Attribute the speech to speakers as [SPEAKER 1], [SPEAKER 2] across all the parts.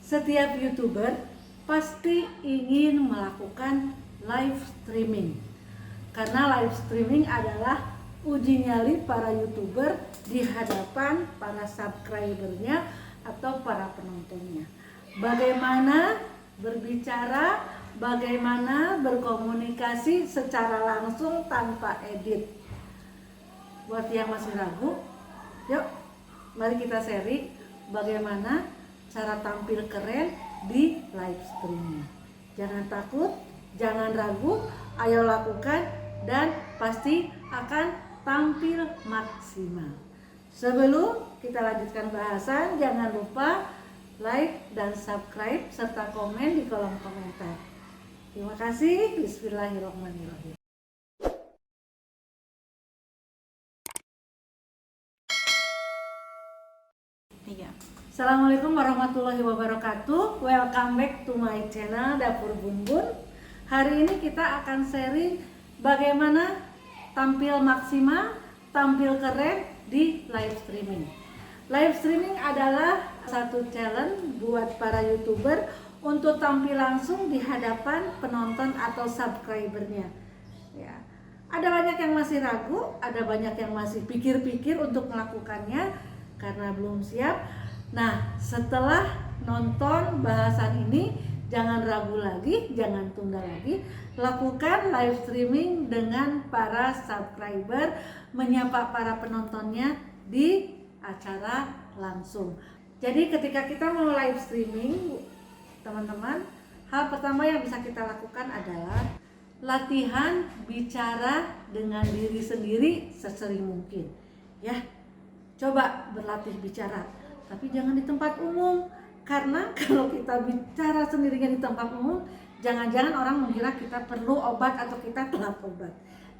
[SPEAKER 1] Setiap YouTuber pasti ingin melakukan live streaming. Karena live streaming adalah uji nyali para YouTuber di hadapan para subscribernya atau para penontonnya. Bagaimana berbicara, bagaimana berkomunikasi secara langsung tanpa edit. Buat yang masih ragu, yuk mari kita sharing bagaimana cara tampil keren di live streaming. Jangan takut, jangan ragu, ayo lakukan dan pasti akan tampil maksimal. Sebelum kita lanjutkan bahasan, jangan lupa like dan subscribe serta komen di kolom komentar. Terima kasih. Bismillahirrahmanirrahim. Assalamualaikum warahmatullahi wabarakatuh. Welcome back to my channel Dapur Bun Bun. Hari ini kita akan sharing bagaimana tampil maksimal, tampil keren di live streaming. Live streaming adalah satu challenge buat para YouTuber untuk tampil langsung di hadapan penonton atau subscribernya. Ya. Ada banyak yang masih ragu, ada banyak yang masih pikir-pikir untuk melakukannya karena belum siap. Nah, setelah nonton bahasan ini, jangan ragu lagi, jangan tunda lagi. Lakukan live streaming dengan para subscriber, menyapa para penontonnya di acara langsung. Jadi ketika kita mau live streaming, teman-teman, hal pertama yang bisa kita lakukan adalah latihan bicara dengan diri sendiri sesering mungkin. Ya, coba berlatih bicara. Tapi jangan di tempat umum, karena kalau kita bicara sendirinya di tempat umum, jangan-jangan orang mengira kita perlu obat atau kita telat obat.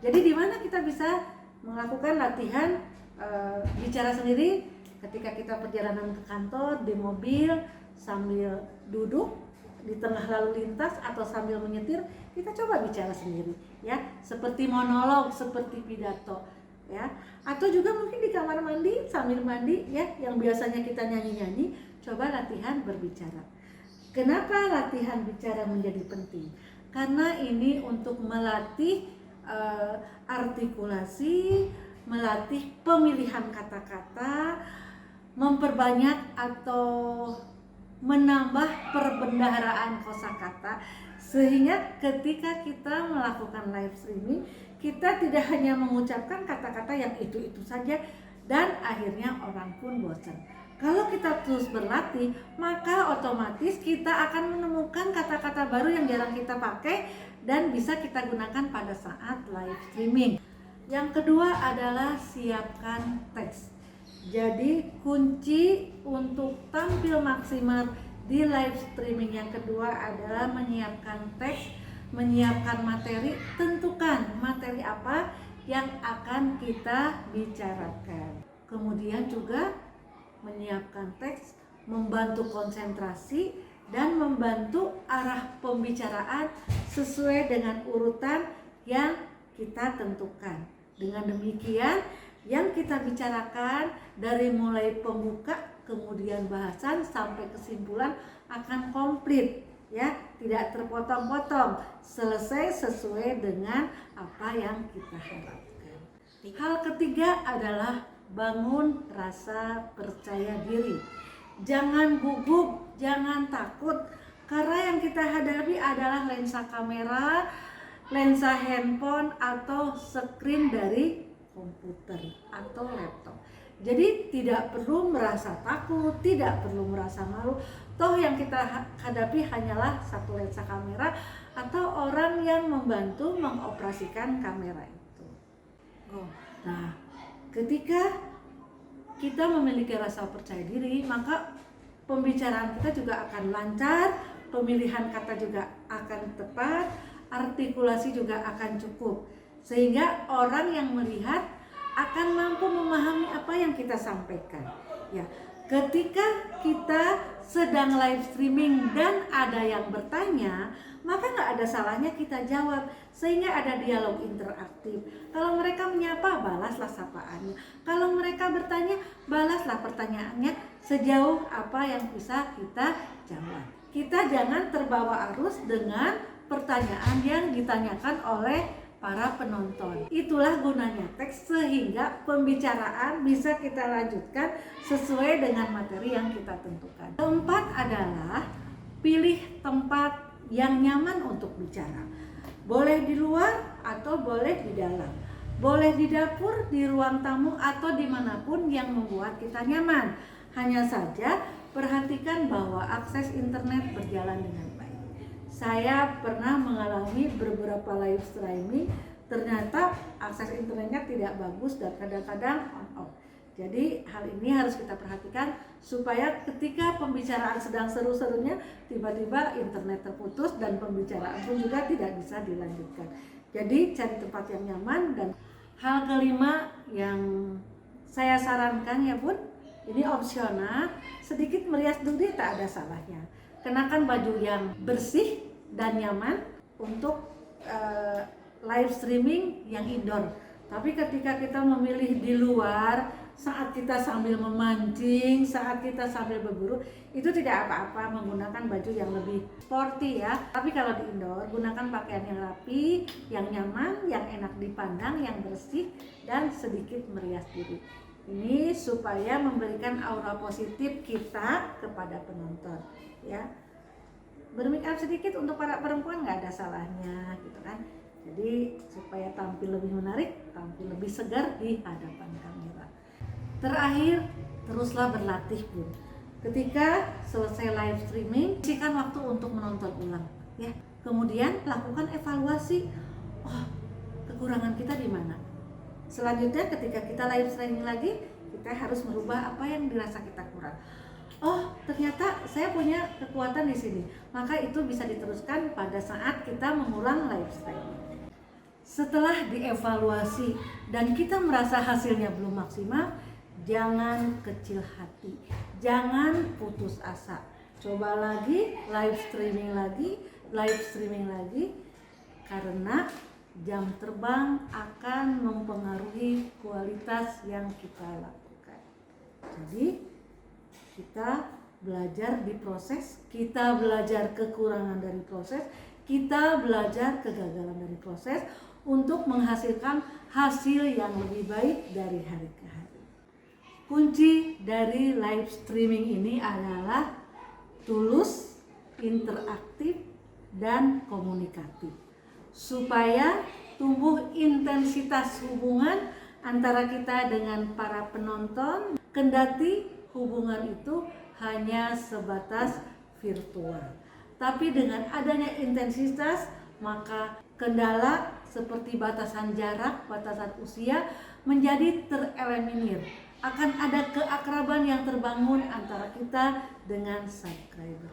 [SPEAKER 1] Jadi di mana kita bisa melakukan latihan bicara sendiri ketika kita perjalanan ke kantor, di mobil, sambil duduk di tengah lalu lintas atau sambil menyetir, kita coba bicara sendiri, ya, seperti monolog, seperti pidato. Ya, atau juga mungkin di kamar mandi sambil mandi, ya, yang biasanya kita nyanyi-nyanyi, coba latihan berbicara. Kenapa latihan bicara menjadi penting? Karena ini untuk melatih artikulasi, melatih pemilihan kata-kata, memperbanyak atau menambah perbendaharaan kosakata, sehingga ketika kita melakukan live streaming, kita tidak hanya mengucapkan kata-kata yang itu-itu saja dan akhirnya orang pun bosan. Kalau kita terus berlatih, maka otomatis kita akan menemukan kata-kata baru yang jarang kita pakai dan bisa kita gunakan pada saat live streaming. Yang kedua adalah siapkan teks. Jadi kunci untuk tampil maksimal di live streaming yang kedua adalah menyiapkan teks, menyiapkan materi. Tentukan materi apa yang akan kita bicarakan. Kemudian juga menyiapkan teks, membantu konsentrasi dan membantu arah pembicaraan sesuai dengan urutan yang kita tentukan. Dengan demikian, yang kita bicarakan dari mulai pembuka, kemudian bahasan sampai kesimpulan akan komplit, ya, tidak terpotong-potong, selesai sesuai dengan apa yang kita harapkan. Hal ketiga adalah bangun rasa percaya diri. Jangan gugup, jangan takut, karena yang kita hadapi adalah lensa kamera, lensa handphone atau screen dari komputer atau laptop. Jadi tidak perlu merasa takut, tidak perlu merasa malu. Toh yang kita hadapi hanyalah satu lensa kamera atau orang yang membantu mengoperasikan kamera itu. Nah, ketika kita memiliki rasa percaya diri, maka pembicaraan kita juga akan lancar, pemilihan kata juga akan tepat, artikulasi juga akan cukup, sehingga orang yang melihat akan mampu memahami apa yang kita sampaikan. Ya, ketika kita sedang live streaming dan ada yang bertanya, maka nggak ada salahnya kita jawab sehingga ada dialog interaktif. Kalau mereka menyapa, balaslah sapaannya. Kalau mereka bertanya, balaslah pertanyaannya sejauh apa yang bisa kita jawab. Kita jangan terbawa arus dengan pertanyaan yang ditanyakan oleh para penonton. Itulah gunanya teks, sehingga pembicaraan bisa kita lanjutkan sesuai dengan materi yang kita tentukan. Keempat adalah pilih tempat yang nyaman untuk bicara. Boleh di luar atau boleh di dalam. Boleh di dapur, di ruang tamu, atau dimanapun yang membuat kita nyaman. Hanya saja perhatikan bahwa akses internet berjalan dengan baik. Saya pernah mengalami beberapa live streaming, ternyata akses internetnya tidak bagus dan kadang-kadang on off. Jadi hal ini harus kita perhatikan supaya ketika pembicaraan sedang seru-serunya tiba-tiba internet terputus dan pembicaraan pun juga tidak bisa dilanjutkan. Jadi cari tempat yang nyaman. Dan hal kelima yang saya sarankan ya Bun, ini opsional, sedikit merias diri tak ada salahnya. Kenakan baju yang bersih dan nyaman untuk live streaming yang indoor. Tapi ketika kita memilih di luar, saat kita sambil memancing, saat kita sambil berburu, itu tidak apa-apa menggunakan baju yang lebih sporty ya. Tapi kalau di indoor, gunakan pakaian yang rapi, yang nyaman, yang enak dipandang, yang bersih, dan sedikit merias diri. Ini supaya memberikan aura positif kita kepada penonton ya. Bermake up sedikit untuk para perempuan nggak ada salahnya gitu kan. Jadi supaya tampil lebih menarik, tampil lebih segar di hadapan kamera. Terakhir, teruslah berlatih Bun. Ketika selesai live streaming, sisihkan waktu untuk menonton ulang ya. Kemudian lakukan evaluasi. Oh, kekurangan kita di mana? Selanjutnya ketika kita live streaming lagi, kita harus merubah apa yang dirasa kita kurang. Oh, ternyata saya punya kekuatan di sini. Maka itu bisa diteruskan pada saat kita mengulang live streaming. Setelah dievaluasi dan kita merasa hasilnya belum maksimal, jangan kecil hati, jangan putus asa. Coba lagi, live streaming lagi, karena jam terbang akan mempengaruhi kualitas yang kita lakukan. Jadi kita belajar di proses, kita belajar kekurangan dari proses, kita belajar kegagalan dari proses untuk menghasilkan hasil yang lebih baik dari hari ke hari. Kunci dari live streaming ini adalah tulus, interaktif, dan komunikatif, supaya tumbuh intensitas hubungan antara kita dengan para penonton, kendati hubungan itu hanya sebatas virtual. Tapi dengan adanya intensitas, maka kendala seperti batasan jarak, batasan usia menjadi tereliminir. Akan ada keakraban yang terbangun antara kita dengan subscriber.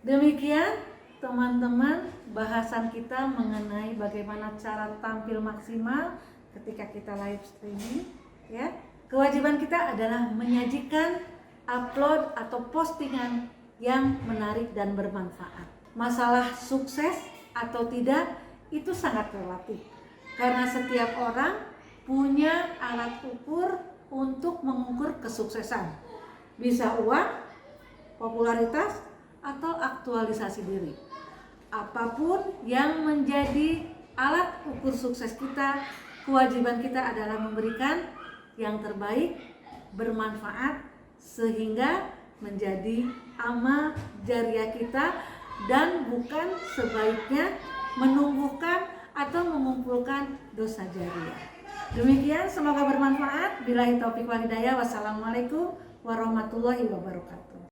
[SPEAKER 1] Demikian teman-teman bahasan kita mengenai bagaimana cara tampil maksimal ketika kita live streaming ya. Kewajiban kita adalah menyajikan upload atau postingan yang menarik dan bermanfaat. Masalah sukses atau tidak itu sangat relatif, karena setiap orang punya alat ukur untuk mengukur kesuksesan. Bisa uang, popularitas, atau aktualisasi diri. Apapun yang menjadi alat ukur sukses kita, kewajiban kita adalah memberikan yang terbaik, bermanfaat, sehingga menjadi amal jariah kita, dan bukan sebaiknya menumbuhkan atau mengumpulkan dosa jariah. Demikian, semoga bermanfaat. Billahi taufiq wal hidayah. Wassalamualaikum warahmatullahi wabarakatuh.